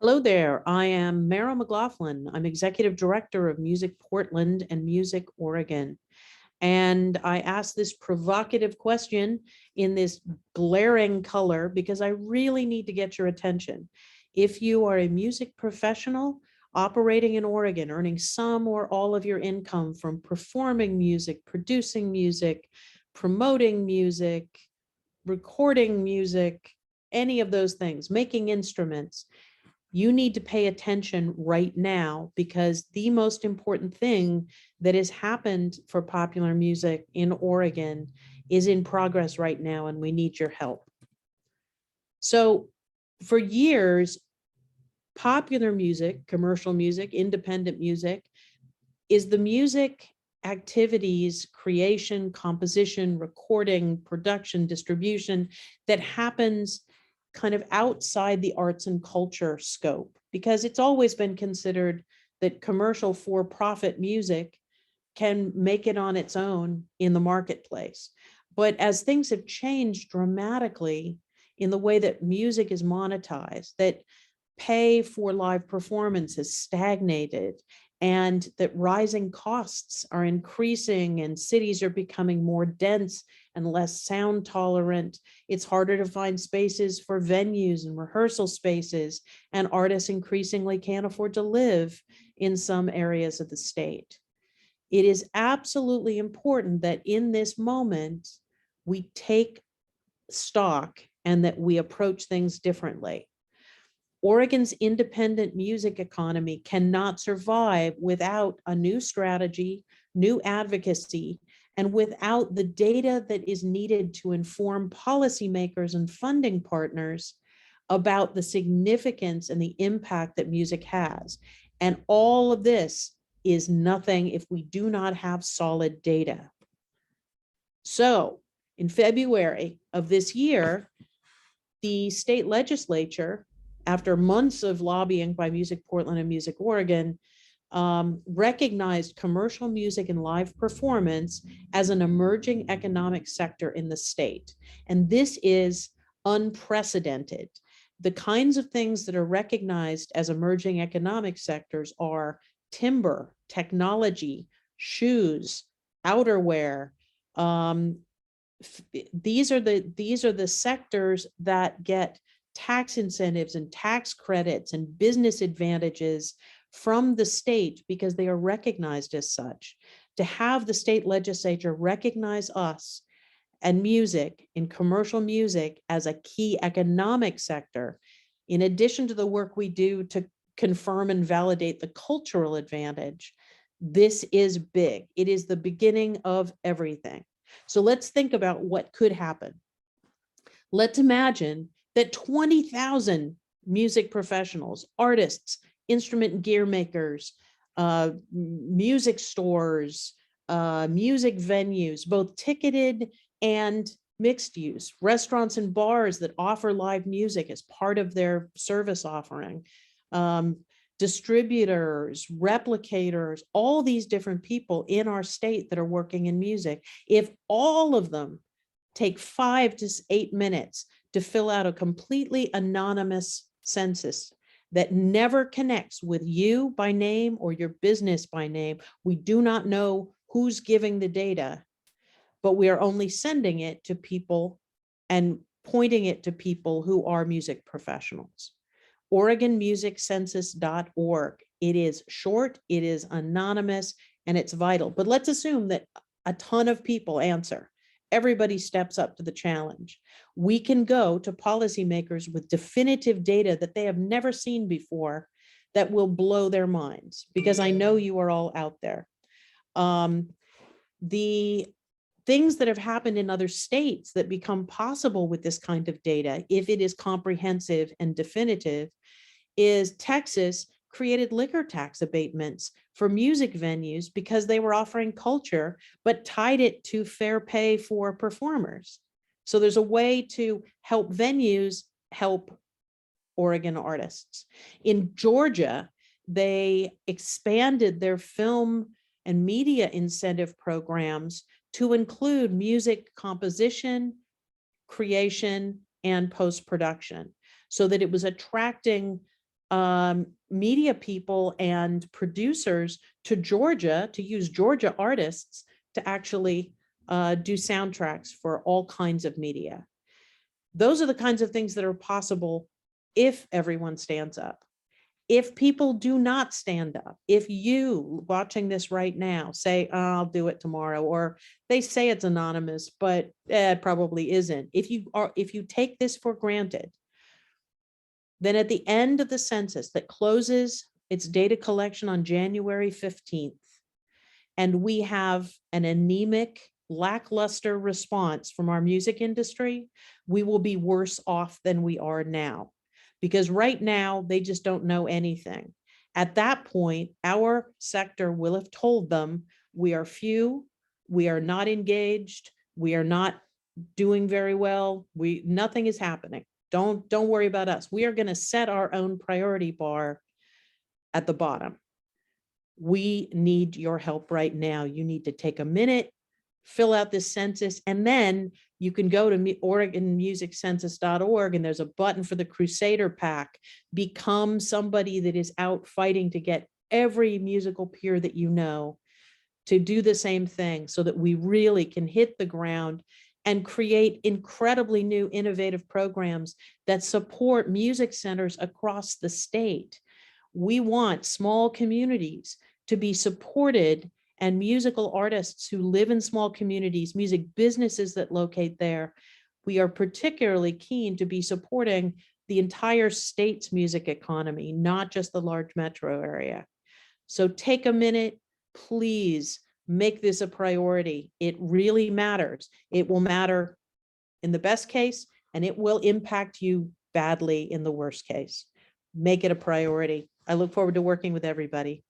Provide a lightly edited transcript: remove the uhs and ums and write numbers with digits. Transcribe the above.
Hello there. I am Mara McLaughlin. I'm Executive Director of Music Portland and Music Oregon. And I asked this provocative question in this glaring color because I really need to get your attention. If you are a music professional operating in Oregon, earning some or all of your income from performing music, producing music, promoting music, recording music, any of those things, making instruments, you need to pay attention right now because the most important thing that has happened for popular music in Oregon is in progress right now, and we need your help. So for years, popular music, commercial music, independent music is the music activities, creation, composition, recording, production, distribution that happens kind of outside the arts and culture scope, because it's always been considered that commercial for-profit music can make it on its own in the marketplace. But as things have changed dramatically in the way that music is monetized, that pay for live performance has stagnated, and that rising costs are increasing and cities are becoming more dense and less sound tolerant. It's harder to find spaces for venues and rehearsal spaces, and artists increasingly can't afford to live in some areas of the state. It is absolutely important that in this moment, we take stock and that we approach things differently. Oregon's independent music economy cannot survive without a new strategy, new advocacy, and without the data that is needed to inform policymakers and funding partners about the significance and the impact that music has. And all of this is nothing if we do not have solid data. So in February of this year, the state legislature, after months of lobbying by Music Portland and Music Oregon, recognized commercial music and live performance as an emerging economic sector in the state. And this is unprecedented. The kinds of things that are recognized as emerging economic sectors are timber, technology, shoes, outerwear. These are the sectors that get tax incentives and tax credits and business advantages from the state because they are recognized as such. To have the state legislature recognize us and music in commercial music as a key economic sector, in addition to the work we do to confirm and validate the cultural advantage, this is big. It is the beginning of everything. So let's think about what could happen. Let's imagine that 20,000 music professionals, artists, instrument and gear makers, music stores, music venues, both ticketed and mixed use, restaurants and bars that offer live music as part of their service offering, distributors, replicators, all these different people in our state that are working in music. If all of them take 5 to 8 minutes to fill out a completely anonymous census that never connects with you by name or your business by name, we do not know who's giving the data, but we are only sending it to people and pointing it to people who are music professionals. OregonMusicCensus.org. It is short, it is anonymous, and it's vital. But let's assume that a ton of people answer. Everybody steps up to the challenge. We can go to policymakers with definitive data that they have never seen before that will blow their minds, because I know you are all out there. The things that have happened in other states that become possible with this kind of data, if it is comprehensive and definitive, is Texas created liquor tax abatements for music venues because they were offering culture, but tied it to fair pay for performers. So there's a way to help venues help Oregon artists. In Georgia, they expanded their film and media incentive programs to include music composition, creation, and post-production, so that it was attracting media people and producers to Georgia, to use Georgia artists to actually do soundtracks for all kinds of media. Those are the kinds of things that are possible if everyone stands up. If people do not stand up, if you watching this right now say, oh, I'll do it tomorrow, or they say it's anonymous, but it probably isn't. If you take this for granted, then at the end of the census that closes its data collection on January 15th, and we have an anemic, lackluster response from our music industry, we will be worse off than we are now. Because right now, they just don't know anything. At that point, our sector will have told them, we are few, we are not engaged, we are not doing very well, nothing is happening. Don't worry about us. We are going to set our own priority bar at the bottom. We need your help right now. You need to take a minute, fill out this census, and then you can go to OregonMusicCensus.org, and there's a button for the Crusader Pack. Become somebody that is out fighting to get every musical peer that you know to do the same thing, so that we really can hit the ground and create incredibly new innovative programs that support music centers across the state. We want small communities to be supported, and musical artists who live in small communities, music businesses that locate there. We are particularly keen to be supporting the entire state's music economy, not just the large metro area. So take a minute, please make this a priority. It really matters. It will matter in the best case, and it will impact you badly in the worst case. Make it a priority. I look forward to working with everybody.